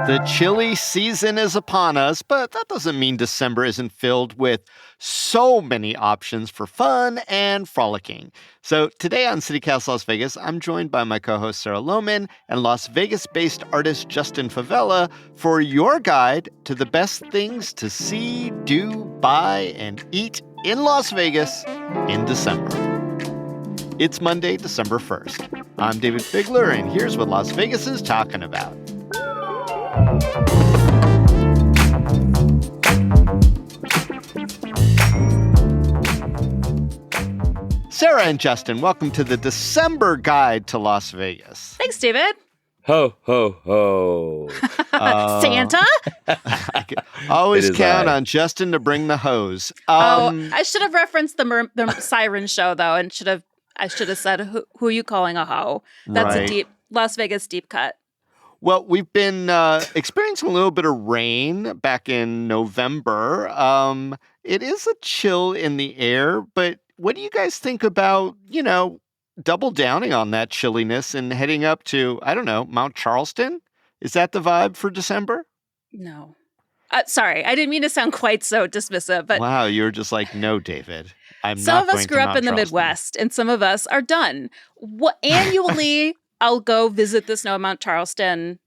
The chilly season is upon us, but that doesn't mean December isn't filled with so many options for fun and frolicking. So today on CityCast Las Vegas, I'm joined by my co-host Sarah Lohman and Las Vegas-based artist Justin Favela for your guide to the best things to see, do, buy, and eat in Las Vegas in December. It's Monday, December 1st. I'm David Figler, and here's what Las Vegas is talking about. Sarah and Justin, welcome to the December Guide to Las Vegas. Thanks, David. Ho, ho, ho. Santa? I can always count on Justin to bring the hose. I should have referenced the siren show, though, and I should have said, who are you calling a hoe? That's Right. a deep Las Vegas deep cut. Well, we've been experiencing a little bit of rain back in November. It is a chill in the air, but what do you guys think about, double downing on that chilliness and heading up to, I don't know, Mount Charleston? Is that the vibe for December? No. Sorry, I didn't mean to sound quite so dismissive, but Wow, you were just like, no, David. I'm some not of us going to grew up Mount in the Charleston." Midwest, and some of us are done. Annually, I'll go visit the snow at Mount Charleston,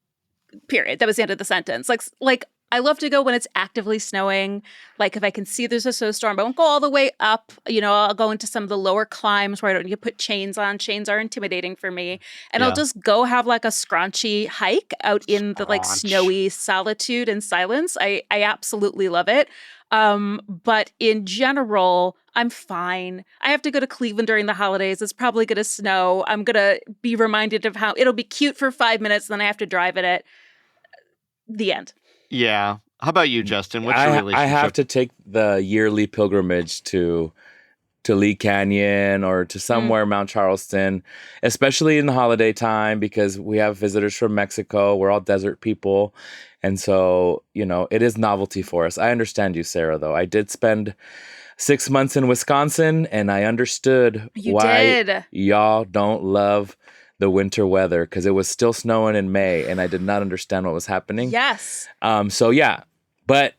period. That was the end of the sentence. Like I love to go when it's actively snowing. Like if I can see there's a snowstorm, I won't go all the way up. I'll go into some of the lower climbs where I don't need to put chains on. Chains are intimidating for me. And I'll just go have like a scraunchy hike out in the like snowy solitude and silence. I absolutely love it. But in general, I'm fine. I have to go to Cleveland during the holidays. It's probably going to snow. I'm going to be reminded of how it'll be cute for 5 minutes, and then I have to drive in it. The end. Yeah. How about you, Justin? What's your relationship? I have to take the yearly pilgrimage to Lee Canyon or to somewhere Mount Charleston, especially in the holiday time because we have visitors from Mexico. We're all desert people. And so, it is novelty for us. I understand you, Sarah, though. I did spend 6 months in Wisconsin, and I understood why y'all don't love the winter weather because it was still snowing in May, and I did not understand what was happening. Yes. But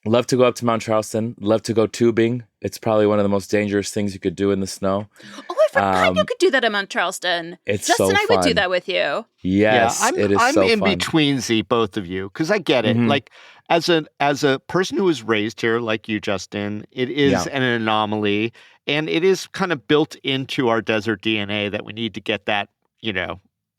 love to go up to Mount Charleston. Love to go tubing. It's probably one of the most dangerous things you could do in the snow. Oh, I forgot you could do that at Mount Charleston. It's Justin, so I would do fun. that with you. Yes, it is so I'm in fun. betweensy, both of you, because I get it. Mhm. Like as a person who was raised here, like you, Justin, it is an anomaly, and it is kind of built into our desert DNA that we need to get that,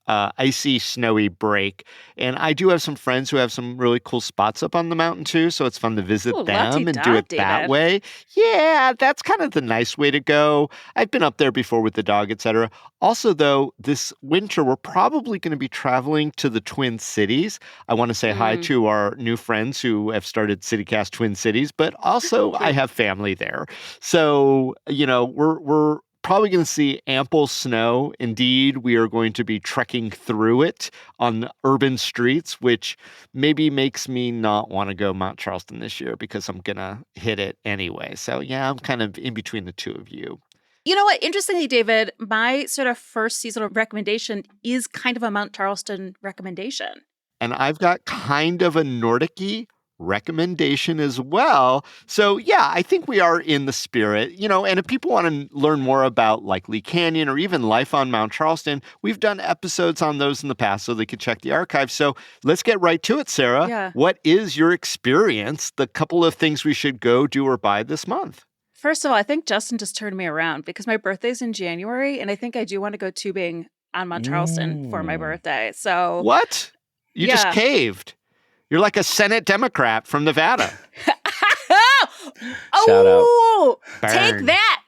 icy, snowy break. And I do have some friends who have some really cool spots up on the mountain too, so it's fun to visit them and do it that David. way. Yeah, that's kind of the nice way to go. I've been up there before with the dog, etc. Also, though, this winter we're probably going to be traveling to the Twin Cities. I want to say hi to our new friends who have started CityCast Twin Cities, but also I have family there. So, we're probably going to see ample snow. Indeed, we are going to be trekking through it on urban streets, which maybe makes me not want to go Mount Charleston this year because I'm going to hit it anyway. So yeah, I'm kind of in between the two of you. You know what? Interestingly, David, my sort of first seasonal recommendation is kind of a Mount Charleston recommendation. And I've got kind of a Nordic-y recommendation as well. So yeah, I think we are in the spirit, and if people want to learn more about like Lee Canyon or even life on Mount Charleston, we've done episodes on those in the past so they could check the archive. So let's get right to it, Sarah. Yeah. What is your experience? The couple of things we should go do or buy this month? First of all, I think Justin just turned me around because my birthday's in January, and I think I do want to go tubing on Mount Charleston for my birthday. So What? You just Yeah. caved. You're like a Senate Democrat from Nevada. Shout out. Oh, take Burn. that.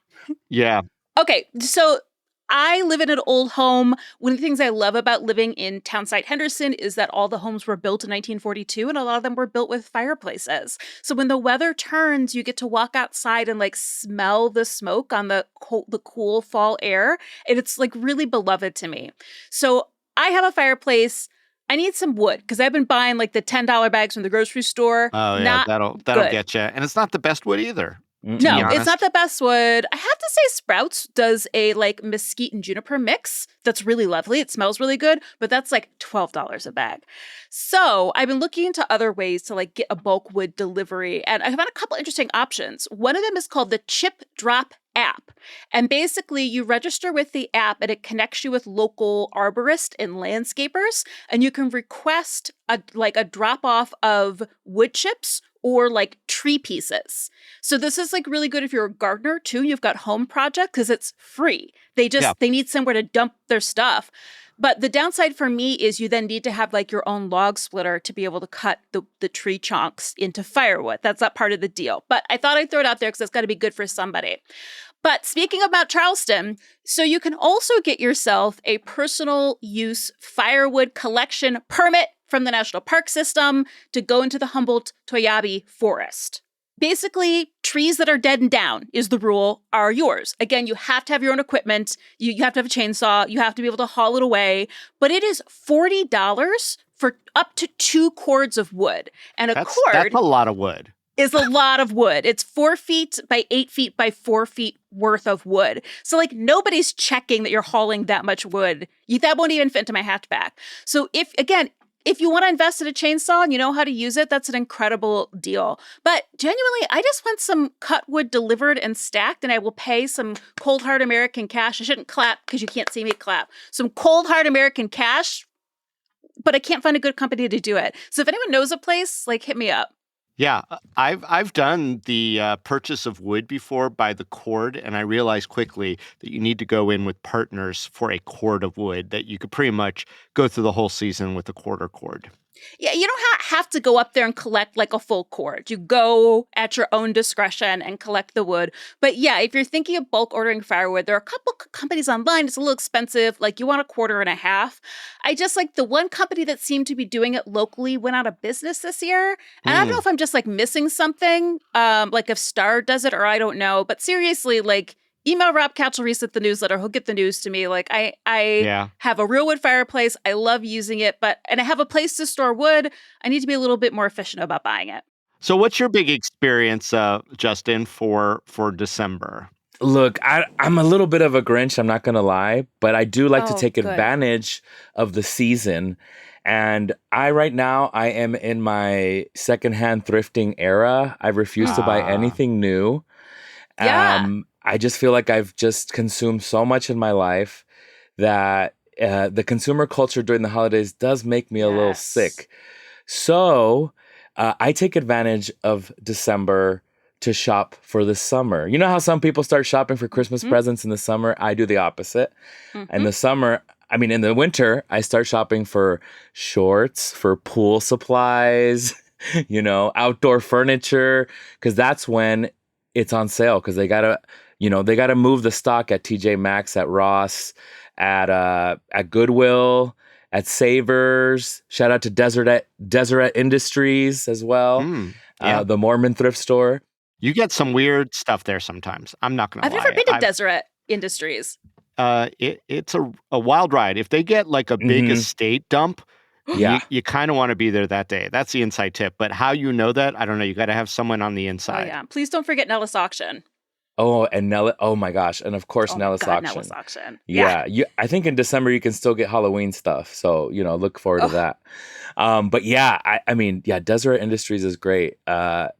Yeah. Okay, so I live in an old home. One of the things I love about living in Townsite Henderson is that all the homes were built in 1942 and a lot of them were built with fireplaces. So when the weather turns, you get to walk outside and like smell the smoke on the cool fall air. And it's like really beloved to me. So I have a fireplace. I need some wood because I've been buying like the $10 bags from the grocery store. Oh yeah, Not that'll good. get you. And it's not the best wood either. to be No, it's honest. not the best wood. I have to say Sprouts does a like mesquite and juniper mix that's really lovely. It smells really good, but that's like $12 a bag. So I've been looking into other ways to like get a bulk wood delivery, and I found a couple interesting options. One of them is called the Chip Drop app. And basically you register with the app and it connects you with local arborists and landscapers, and you can request a drop off of wood chips or like tree pieces. So this is like really good if you're a gardener too. You've got home project because it's free. They need somewhere to dump their stuff. But the downside for me is you then need to have like your own log splitter to be able to cut the tree chunks into firewood. That's not part of the deal. But I thought I'd throw it out there because it's got to be good for somebody. But speaking of Mount Charleston, so you can also get yourself a personal use firewood collection permit from the National Park System to go into the Humboldt-Toyabe Forest. Basically, trees that are dead and down is the rule, are yours. Again, you have to have your own equipment. You have to have a chainsaw. You have to be able to haul it away. But it is $40 for up to 2 cords of wood. And That's a lot of wood. Is a lot of wood. It's 4 feet by 8 feet by 4 feet worth of wood. So like nobody's checking that you're hauling that much wood. That won't even fit into my hatchback. So if you want to invest in a chainsaw and you know how to use it, that's an incredible deal. But genuinely, I just want some cut wood delivered and stacked, and I will pay some cold hard American cash. I shouldn't clap because you can't see me clap. Some cold hard American cash, but I can't find a good company to do it. So if anyone knows a place, like hit me up. Yeah, I've done the purchase of wood before by the cord, and I realized quickly that you need to go in with partners for a cord of wood that you could pretty much go through the whole season with a quarter cord. Yeah, you don't have to go up there and collect like a full cord. You go at your own discretion and collect the wood. But yeah, if you're thinking of bulk ordering firewood, there are a couple companies online. It's a little expensive. Like you want a quarter and a half. I just like the one company that seemed to be doing it locally went out of business this year. And I don't know if I'm just like missing something, like if Star does it or I don't know. But seriously, like email Rob Katchelreese at the newsletter. He'll get the news to me. Like I have a real wood fireplace. I love using it, and I have a place to store wood. I need to be a little bit more efficient about buying it. So what's your big experience, Justin, for December? Look, I'm a little bit of a Grinch, I'm not going to lie, but I do like to take good. advantage of the season. And right now, I am in my secondhand thrifting era. I refuse to buy anything new. Yeah. I just feel like I've just consumed so much in my life that the consumer culture during the holidays does make me a little sick. So I take advantage of December to shop for the summer. You know how some people start shopping for Christmas presents in the summer? I do the opposite. In the winter, I start shopping for shorts, for pool supplies, outdoor furniture, because that's when it's on sale, because they gotta move the stock at TJ Maxx, at Ross, at Goodwill, at Savers. Shout out to Deseret Industries as well. The Mormon thrift store. You get some weird stuff there sometimes. I'm not going to lie. I've never been to Deseret Industries. It's a wild ride. If they get like a big estate dump, you kind of want to be there that day. That's the inside tip. But how you know that, I don't know. You got to have someone on the inside. Oh, yeah. Please don't forget Nellis Auction. Oh, and oh my gosh. And of course, Nellis Auction. Nellis Auction. Yeah. I think in December you can still get Halloween stuff. So, look forward to that. But yeah, Deseret Industries is great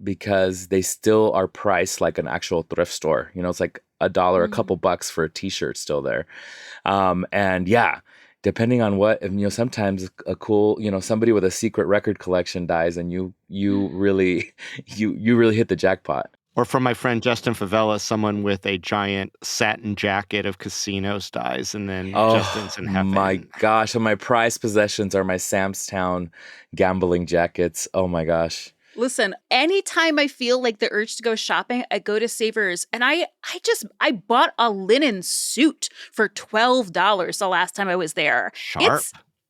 because they still are priced like an actual thrift store. It's like $1, a couple bucks for a t-shirt still there. And yeah, depending on what, sometimes a cool, somebody with a secret record collection dies and you really hit the jackpot. Or from my friend Justin Favela, someone with a giant satin jacket of casinos dies, and then Justin's in heaven. My gosh, and my prized possessions are my Sam's Town gambling jackets. Oh my gosh. Listen, anytime I feel like the urge to go shopping, I go to Savers, and I bought a linen suit for $12 the last time I was there. Sharp.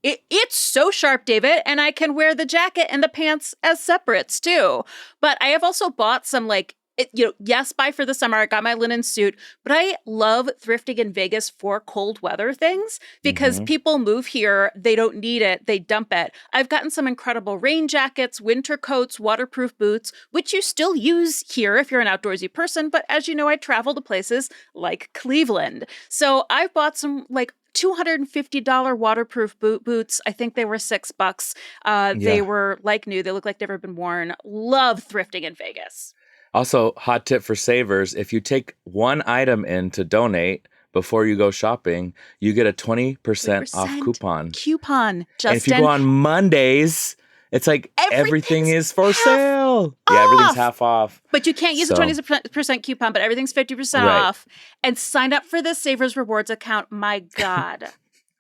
It's so sharp, David, and I can wear the jacket and the pants as separates too. But I have also bought some like yes, buy for the summer. I got my linen suit, but I love thrifting in Vegas for cold weather things because Hmm. people move here. They don't need it. They dump it. I've gotten some incredible rain jackets, winter coats, waterproof boots, which you still use here if you're an outdoorsy person. But as you know, I travel to places like Cleveland. So I've bought some like $250 waterproof boots. I think they were $6. They Yeah. were like new. They look like they've never been worn. Love thrifting in Vegas. Also, hot tip for savers, if you take one item in to donate before you go shopping, you get a 20% off 20% coupon. coupon, And if you Justin. go on Mondays, it's like everything Everything's is for half sale. Yeah, everything's off. half off. But you can't use a So, 20% coupon, but everything's 50% right. off. And sign up for the Savers Rewards account. My God.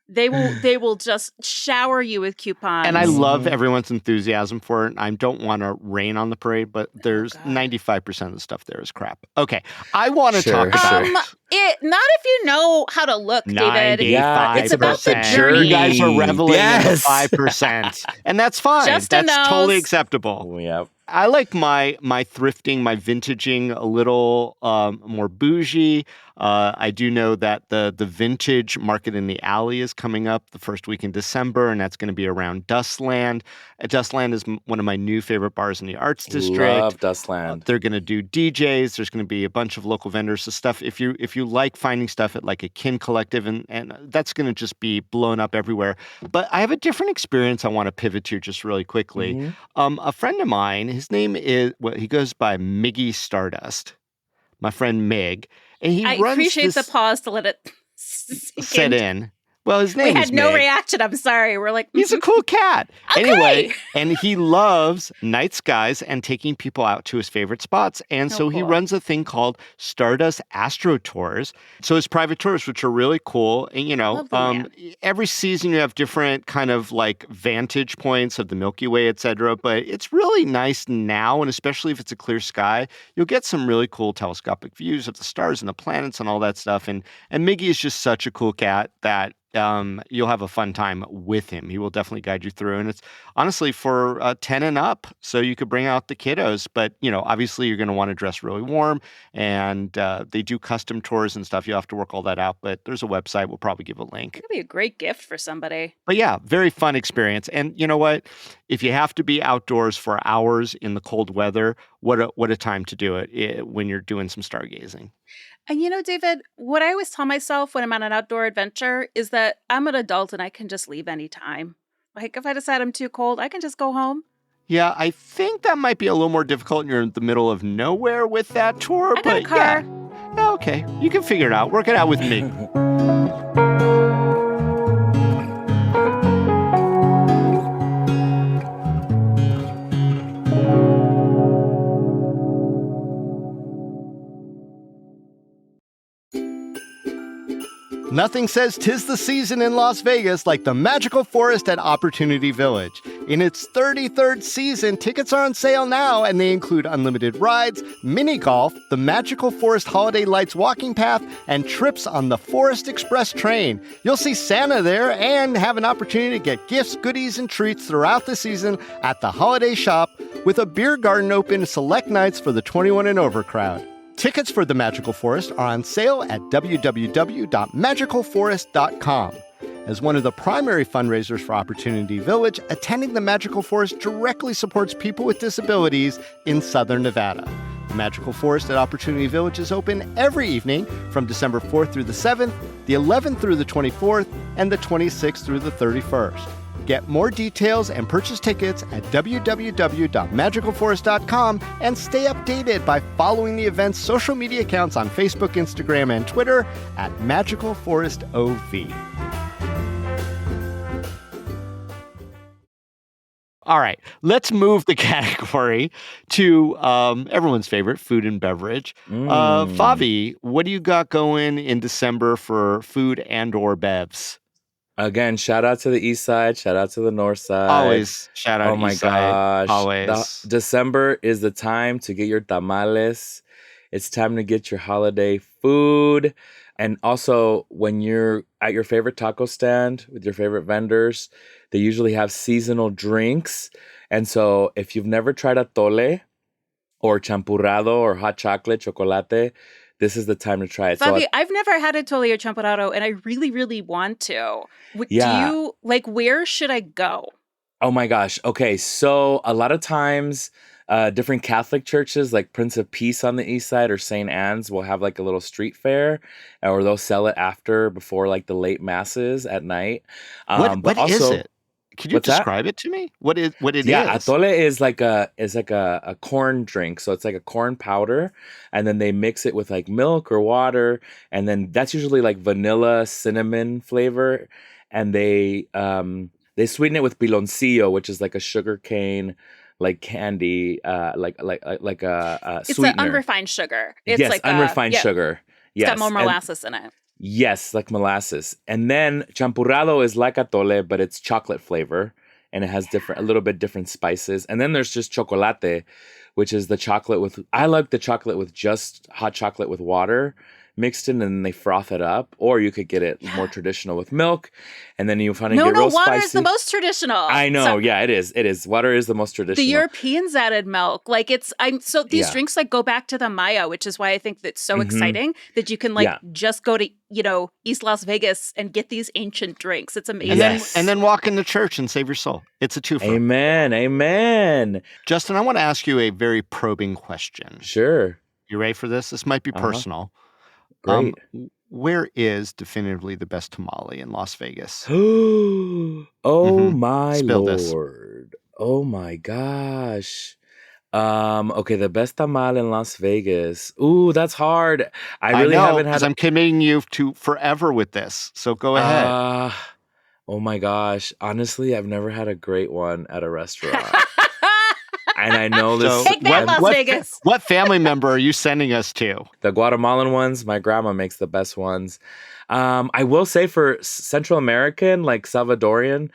They will just shower you with coupons. And I love Mhm. everyone's enthusiasm for it. I don't want to rain on the parade, but Oh there's God. 95% of the stuff there is crap. Okay, I want to talk Sure, sure. about Not if you know how to look, David. Yeah, it's about the 95%. journey. You guys are reveling in the Yes. 5%. And that's fine. Justin That's totally knows. acceptable. Yep. I like my thrifting, my vintaging a little more bougie. I do know that the vintage market in the alley is coming up the first week in December, and that's going to be around Dustland. Dustland is one of my new favorite bars in the Arts District. Love Dustland. They're going to do DJs. There's going to be a bunch of local vendors. So stuff. If you like finding stuff at like a Kin Collective, and that's going to just be blown up everywhere. But I have a different experience I want to pivot to just really quickly. Mhm. A friend of mine, his name is, he goes by Miggy Stardust, my friend Mig, and he I runs appreciate this the pause to let it sink set in. in. Well, his We name is had no Mig. reaction. I'm sorry. We're like, He's a cool cat. Okay. Anyway, and he loves night skies and taking people out to his favorite spots. And Oh, so he cool. runs a thing called Stardust Astro Tours. So it's private tours, which are really cool. And, Love the man. every season you have different kind of like vantage points of the Milky Way, et cetera. But it's really nice now. And especially if it's a clear sky, you'll get some really cool telescopic views of the stars and the planets and all that stuff. And Miggy is just such a cool cat that you'll have a fun time with him. He will definitely guide you through. And it's honestly for 10 and up. So you could bring out the kiddos, but obviously you're going to want to dress really warm, and they do custom tours and stuff. You'll have to work all that out, but there's a website. We'll probably give a link. It could be a great gift for somebody. But yeah, very fun experience. And you know what? If you have to be outdoors for hours in the cold weather, what a time to do it when you're doing some stargazing. And David, what I always tell myself when I'm on an outdoor adventure is that I'm an adult and I can just leave anytime. Like if I decide I'm too cold, I can just go home. Yeah, I think that might be a little more difficult and you're in the middle of nowhere with that tour. I got a but car. Yeah, okay. You can figure it out. Work it out with me. Nothing says 'tis the season in Las Vegas like the Magical Forest at Opportunity Village. In its 33rd season, tickets are on sale now, and they include unlimited rides, mini golf, the Magical Forest Holiday Lights walking path, and trips on the Forest Express train. You'll see Santa there and have an opportunity to get gifts, goodies, and treats throughout the season at the holiday shop, with a beer garden open select nights for the 21 and over crowd. Tickets for the Magical Forest are on sale at www.magicalforest.com. As one of the primary fundraisers for Opportunity Village, attending the Magical Forest directly supports people with disabilities in Southern Nevada. The Magical Forest at Opportunity Village is open every evening from December 4th through the 7th, the 11th through the 24th, and the 26th through the 31st. Get more details and purchase tickets at www.magicalforest.com and stay updated by following the event's social media accounts on Facebook, Instagram, and Twitter at Magical Forest OV. All right, let's move the category to everyone's favorite, food and beverage. Favi, what do you got going in December for food and or bevs? Again, shout out to the east side, shout out to the north side. Always shout out Oh my east side. gosh. Always. December is the time to get your tamales. It's time to get your holiday food. And also, when you're at your favorite taco stand with your favorite vendors, they usually have seasonal drinks. And so if you've never tried atole or champurrado or hot chocolate, chocolate, this is the time to try it. So, Fabi, I've never had Atole or Champurrado, and I really, really want to. Do yeah. you, like, where should I go? Oh my gosh. Okay. So a lot of times, different Catholic churches like Prince of Peace on the east side or St. Anne's will have like a little street fair, or they'll sell it before like the late masses at night. But What is also, it? Could you what's that? describe it to me? What it Yeah, is? atole is like a corn drink. So it's like a corn powder, and then they mix it with like milk or water, and then that's usually like vanilla cinnamon flavor, and they sweeten it with piloncillo, which is like a sugar cane like candy, like a It's an sweetener. unrefined sugar. It's Yes, like unrefined yeah, sugar. it's got more Yes, and molasses in it. yes, like molasses. And then champurrado is like atole, but it's chocolate flavor, and it has a little bit different spices. And then there's just chocolate, which is the chocolate with. I like the chocolate with just hot chocolate with water mixed in, and then they froth it up. Or you could get it more traditional with milk, and then you find it No, get no, real water is the spicy. most traditional. I know, So yeah, it is. It is. Water is the most the traditional. Europeans added milk. Like so these Yeah. drinks like go back to the Maya, which is why I think that's so hmm exciting that you can like Yeah. just go to, East Las Vegas and get these ancient drinks. It's And amazing. then Yes. and then walk into church and save your soul. It's a twofer. Amen. Amen. Justin, I want to ask you a very probing question. Sure. You ready for this? This might be Uh-huh. personal. Great. Where is definitively the best tamale in Las Vegas? Oh Mhm. my Spill this. Lord. Oh my gosh. Okay, the best tamal in Las Vegas. Ooh, that's hard. I I really know, haven't because had I'm committing you to forever with this. So go ahead. oh my gosh. Honestly, I've never had a great one at a restaurant. And I know this So Take that, and Las Vegas. what family member are you sending us to? the Guatemalan ones, my grandma makes the best ones. I will say for Central American, like Salvadorian,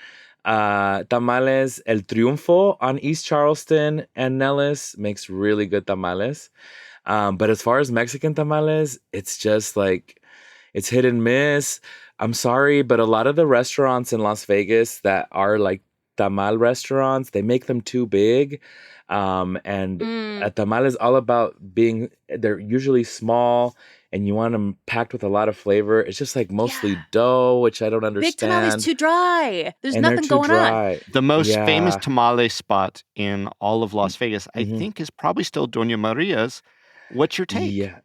tamales, El Triunfo on East Charleston and Nellis makes really good tamales. But as far as Mexican tamales, it's just like, it's hit and miss. I'm sorry, but a lot of the restaurants in Las Vegas that are like tamal restaurants, they make them too big. And Mm. a tamal is all about they're usually small and you want them packed with a lot of flavor. It's just like mostly Yeah. dough, which I don't Big tamale's understand. too dry. There's And they're nothing too going on. dry. The most famous Yeah. tamale spot in all of Las Vegas, I Mhm. think, is probably still Doña Maria's. What's your take? Yeah.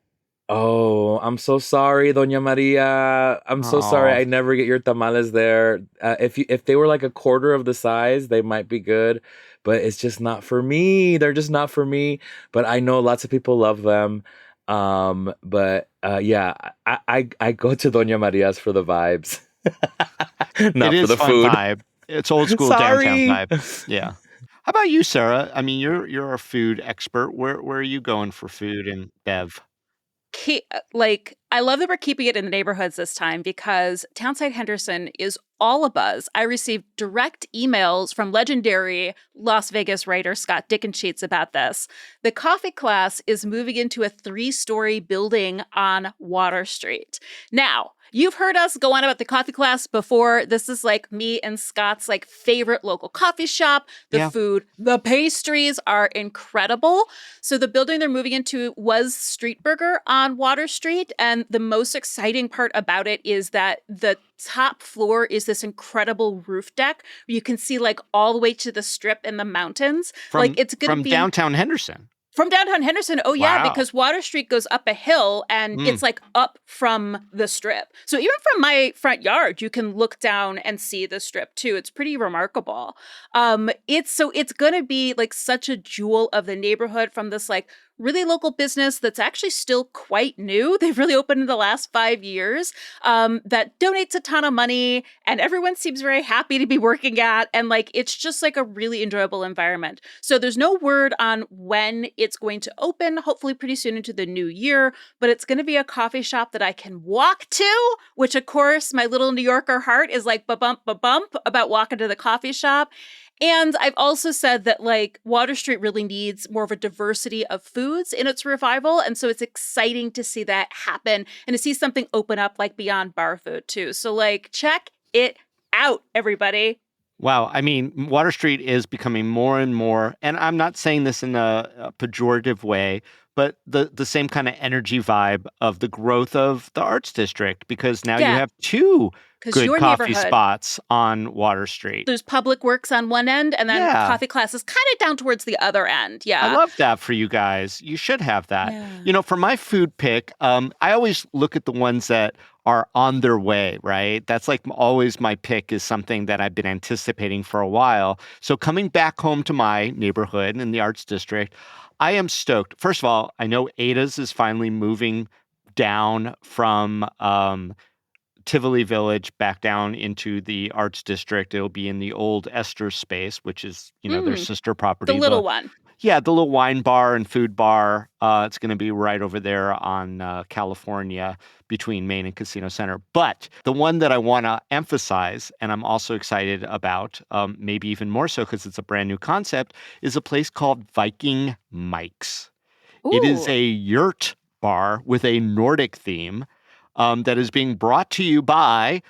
Oh, I'm so sorry, Doña Maria. I'm so sorry. Oh, I never get your tamales there. If they were like a quarter of the size, they might be good, but it's just not for me. They're just not for me. But I know lots of people love them. But yeah, I go to Doña Maria's for the vibes, it not for is the fun food. vibe. It's old school downtown Sorry. vibe. Yeah. How about you, Sarah? I mean, you're a food expert. Where are you going for food and bev? I love that we're keeping it in the neighborhoods this time because Townside Henderson is all abuzz. I received direct emails from legendary Las Vegas writer Scott Dickensheets about this. The coffee class is moving into a 3-story building on Water Street. Now, you've heard us go on about the coffee class before. This is like me and Scott's like favorite local coffee shop. The Yeah. food, the pastries are incredible. So the building they're moving into was Street Burger on Water Street. And the most exciting part about it is that the top floor is this incredible roof deck where you can see like all the way to the strip and the mountains. Like it's going to From be downtown Henderson. from downtown Henderson. Oh, yeah, Wow. because Water Street goes up a hill and Mm. it's like up from the strip. So even from my front yard, you can look down and see the strip too. It's pretty remarkable. It's going to be like such a jewel of the neighborhood from this like really local business that's actually still quite new. They've really opened in the last 5 years, that donates a ton of money and everyone seems very happy to be working at. And like, it's just like a really enjoyable environment. So there's no word on when it's going to open, hopefully pretty soon into the new year, but it's going to be a coffee shop that I can walk to, which of course my little New Yorker heart is like ba-bump, ba-bump about walking to the coffee shop. And I've also said that like Water Street really needs more of a diversity of foods in its revival. And so it's exciting to see that happen and to see something open up like beyond bar food too. So like check it out, everybody. Wow. I mean, Water Street is becoming more and more, and I'm not saying this in a pejorative way, but the same kind of energy vibe of the growth of the Arts District, because now you Yeah, have two because good your coffee neighborhood, spots on Water Street. there's public works on one end and then Yeah. coffee classes kind of down towards the other end. I Yeah. love that for you guys. You should have that. Yeah. You know, for my food pick, I always look at the ones that are on their way, right? That's like always my pick is something that I've been anticipating for a while. So coming back home to my neighborhood in the Arts District, I am stoked. First of all, I know Ada's is finally moving down from Tivoli Village back down into the Arts District. It'll be in the old Esther space, which is, their Mm, sister the property, little one. yeah, the little wine bar and food bar. It's going to be right over there on California between Main and Casino Center. But the one that I want to emphasize, and I'm also excited about, maybe even more so because it's a brand new concept, is a place called Viking Mike's. It is Ooh. a yurt bar with a Nordic theme that is being brought to you by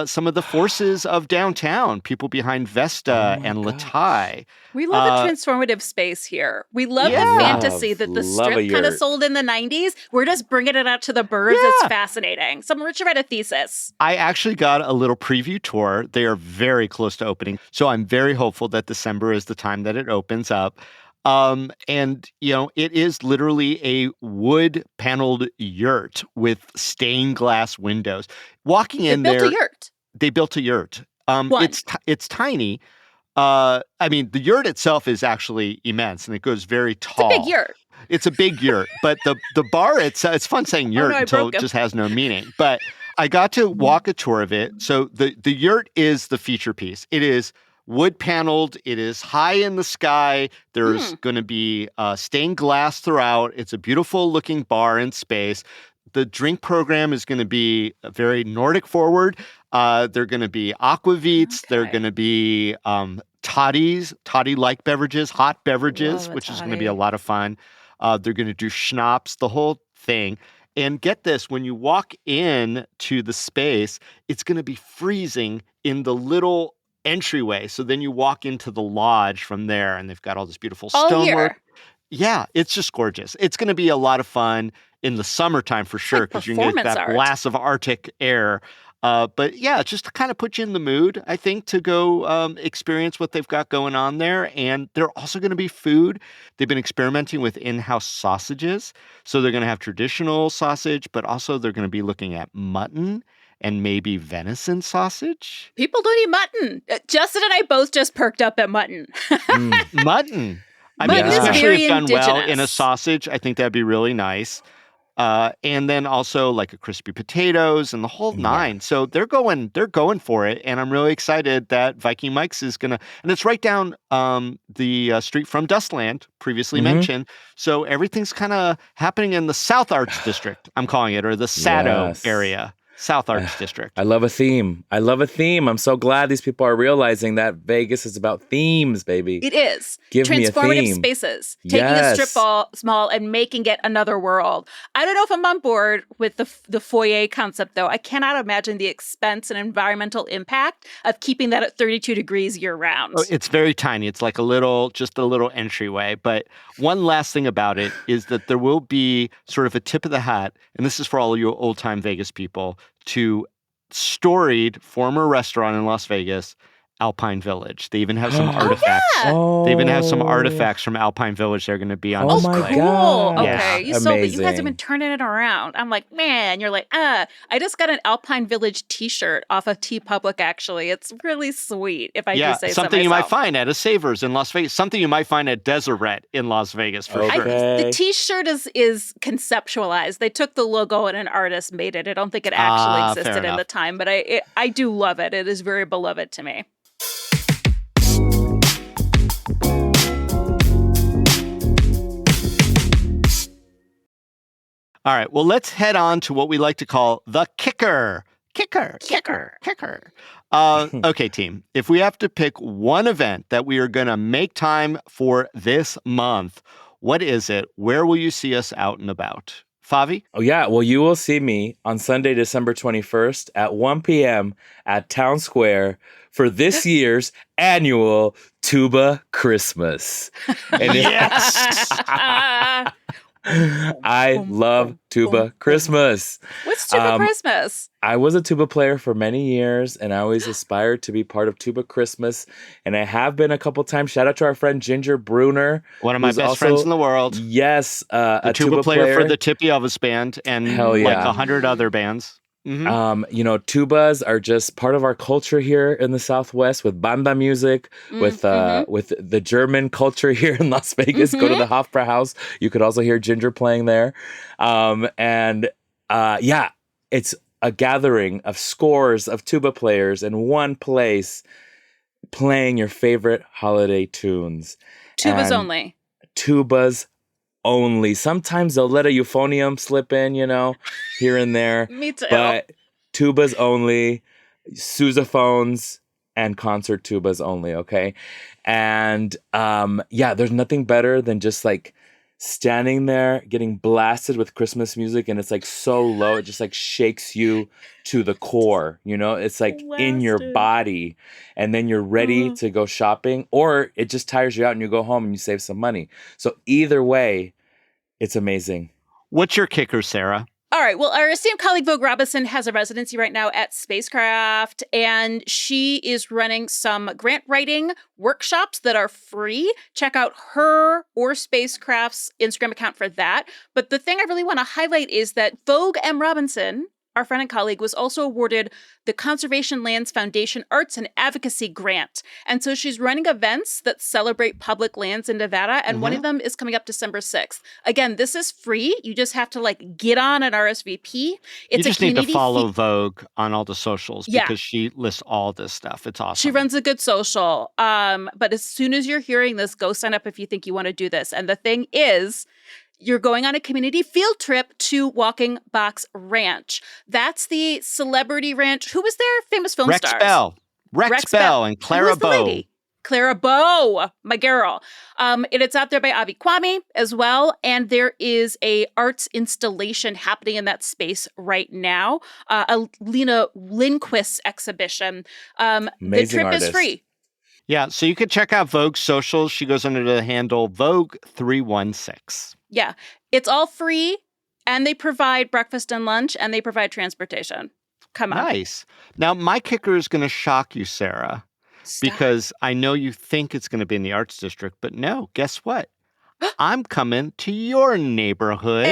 some of the forces of downtown, people behind Oh Vesta my and gosh. Latai. We love a Uh, transformative space here. We love the yeah. fantasy that the Love a strip kind of yurt. sold in the 90s. We're just bringing it out to the burbs. It's Yeah. fascinating. Someone should write a thesis. I actually got a little preview tour. They are very close to opening. So I'm very hopeful that December is the time that it opens up. And, it is literally a wood paneled yurt with stained glass windows. Walking They in built a there, yurt. they built a yurt. One. It's tiny. I mean, the yurt itself is actually immense and it goes very It's a big tall. yurt. It's a big yurt, but the bar it's fun saying Oh no, yurt I until broke it him. just has no meaning. But I got to walk a tour of it. So the yurt is the feature piece. It is wood paneled. It is high in the sky. There's Mm. going to be stained glass throughout. It's a beautiful looking bar in space. The drink program is going to be very Nordic forward. They're going to be aquavits. They're Okay. going to be toddy-like beverages, hot beverages, Love a which is going to be a toddy. lot of fun. They're going to do schnapps, the whole thing. And get this, when you walk in to the space, it's going to be freezing in the little entryway. So then you walk into the lodge from there, and they've got all this beautiful All stonework. year. Yeah, it's just gorgeous. It's going to be a lot of fun in the summertime for It's sure like because you're going to get performance that art. blast of Arctic air. But yeah, just to kind of put you in the mood, I think, to go experience what they've got going on there. And they're also going to be food. They've been experimenting with in-house sausages. So they're going to have traditional sausage, but also they're going to be looking at mutton and maybe venison sausage. People don't eat mutton. Justin and I both just perked up at mutton. Mm. Mutton. I mean, Mutton is especially very if done well in a indigenous. sausage, I think that'd be really nice. And then also like a crispy potatoes and the whole Yeah. nine. So they're going for it, and I'm really excited that Viking Mike's is gonna. And it's right down the street from Dustland, previously Mhm. mentioned. So everything's kind of happening in the South Arts District, I'm calling it, or the Sado Yes. area, South Arts District. I love a theme. I love a theme. I'm so glad these people are realizing that Vegas is about themes, baby. It is. Give me a Transformative theme. spaces. Taking a strip Yes. mall and making it another world. I don't know if I'm on board with the foyer concept, though. I cannot imagine the expense and environmental impact of keeping that at 32 degrees year round. Oh, it's very tiny. It's like just a little entryway. But one last thing about it is that there will be sort of a tip of the hat, and this is for all you old time Vegas people, to storied former restaurant in Las Vegas, Alpine Village. They even have some Oh, artifacts. yeah. Oh. They even have some artifacts from Alpine Village. They're going to be on Oh display. my Cool. gosh. Okay. You sold it. You guys have been Amazing. turning it around. I'm like, man, you're like, I just got an Alpine Village t-shirt off of T Public, actually. It's really sweet, if I Yeah, do say so something you might myself. find at a Savers in Las Vegas. Something you might find at Deseret in Las Vegas for Okay. sure. The t-shirt is conceptualized. They took the logo and an artist made it. I don't think it actually Fair existed in enough. the time, but I do love it. It is very beloved to me. All right. Well, let's head on to what we like to call the kicker. Kicker. Okay, team. If we have to pick one event that we are going to make time for this month, what is it? Where will you see us out and about? Favi? Oh, yeah. Well, you will see me on Sunday, December 21st at 1 p.m. at Town Square for this year's annual Tuba Christmas. And Yes. I love Tuba Christmas. What's Tuba Um, Christmas? I was a tuba player for many years, and I always aspired to be part of Tuba Christmas. And I have been a couple times. Shout out to our friend Ginger Bruner, One of my who's best also, friends in the world. yes, The a tuba tuba player for player. the Tippy Elvis Band and Hell like yeah. 100 other bands. Mhm. Tubas are just part of our culture here in the Southwest with banda music, with the German culture here in Las Vegas. Go to the Hofbrauhaus. You could also hear Ginger playing there. It's a gathering of scores of tuba players in one place playing your favorite holiday tunes. Tubas And only. Tubas only. Sometimes they'll let a euphonium slip in, here and there. Me too. But tubas only, sousaphones, and concert tubas only, okay? And there's nothing better than just like standing there getting blasted with Christmas music, and it's like so low, it just like shakes you to the core, it's like in your Blasted. body, and then you're ready to go shopping, or it just tires you out and you go home and you save some money. So either way, it's amazing. What's your kicker, Sarah? All right. Well, our esteemed colleague Vogue Robinson has a residency right now at Spacecraft, and she is running some grant writing workshops that are free. Check out her or Spacecraft's Instagram account for that. But the thing I really want to highlight is that Vogue M. Robinson, our friend and colleague, was also awarded the Conservation Lands Foundation Arts and Advocacy Grant. And so she's running events that celebrate public lands in Nevada, and one of them is coming up December 6th. Again, this is free. You just have to get on an RSVP. You just need to follow Vogue on all the socials because she lists all this stuff. It's awesome. She runs a good social. But as soon as you're hearing this, go sign up if you think you want to do this. And the thing is, you're going on a community field trip to Walking Box Ranch. That's the celebrity ranch. Who was their famous film Rex stars? Bell. Rex Bell and Clara Bow. Clara Bow, my girl. And it's out there by Avi Kwame as well. And there is a arts installation happening in that space right now. A Lena Lindquist exhibition. The Amazing trip artist. is free. Yeah, so you can check out Vogue's socials. She goes under the handle Vogue316. Yeah, it's all free, and they provide breakfast and lunch, and they provide transportation. Come on. Nice. Now, my kicker is going to shock you, Sarah, because I know you think it's going to be in the Arts District, but no, guess what? I'm coming to your neighborhood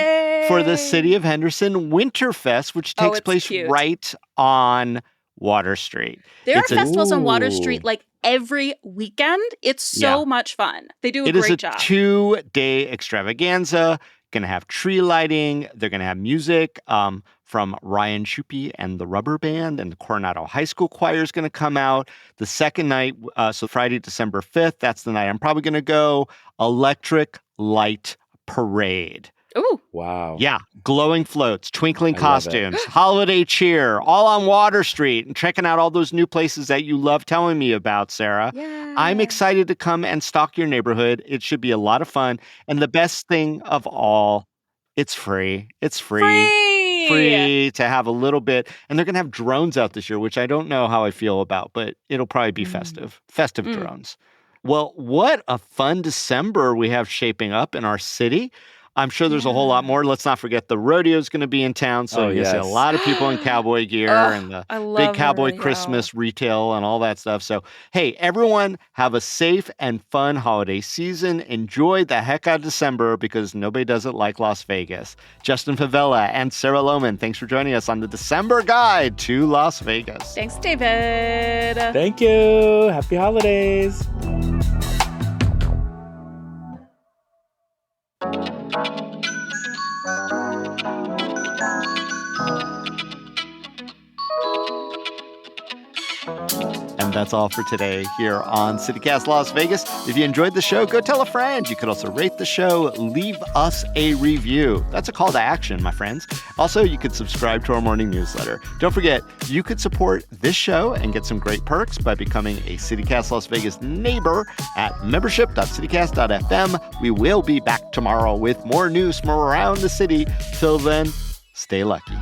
for the City of Henderson Winterfest, which takes place right on Water Street. There are festivals on Water Street every weekend. It's so much fun. They do a great job. It is a 2-day extravaganza. Going to have tree lighting. They're going to have music from Ryan Shupe and the Rubber Band, and the Coronado High School Choir is going to come out. The second night, so Friday, December 5th, that's the night I'm probably going to go. Electric Light Parade. Ooh. Wow. Yeah. Glowing floats, twinkling costumes, holiday cheer, all on Water Street, and checking out all those new places that you love telling me about, Sarah. Yeah. I'm excited to come and stalk your neighborhood. It should be a lot of fun. And the best thing of all, it's free. It's free to have a little bit. And they're going to have drones out this year, which I don't know how I feel about, but it'll probably be festive drones. Well, what a fun December we have shaping up in our city. I'm sure there's a whole lot more. Let's not forget the rodeo is going to be in town. So you're going to see a lot of people in cowboy gear and the big cowboy Christmas retail and all that stuff. So, hey, everyone, have a safe and fun holiday season. Enjoy the heck out of December because nobody does it like Las Vegas. Justin Favela and Sarah Lohman, thanks for joining us on the December Guide to Las Vegas. Thanks, David. Thank you. Happy holidays. And And that's all for today here on CityCast Las Vegas. If you enjoyed the show, go tell a friend. You could also rate the show, leave us a review. That's a call to action, my friends. Also, you could subscribe to our morning newsletter. Don't forget, you could support this show and get some great perks by becoming a CityCast Las Vegas neighbor at membership.citycast.fm. We will be back tomorrow with more news from around the city. Till then, stay lucky.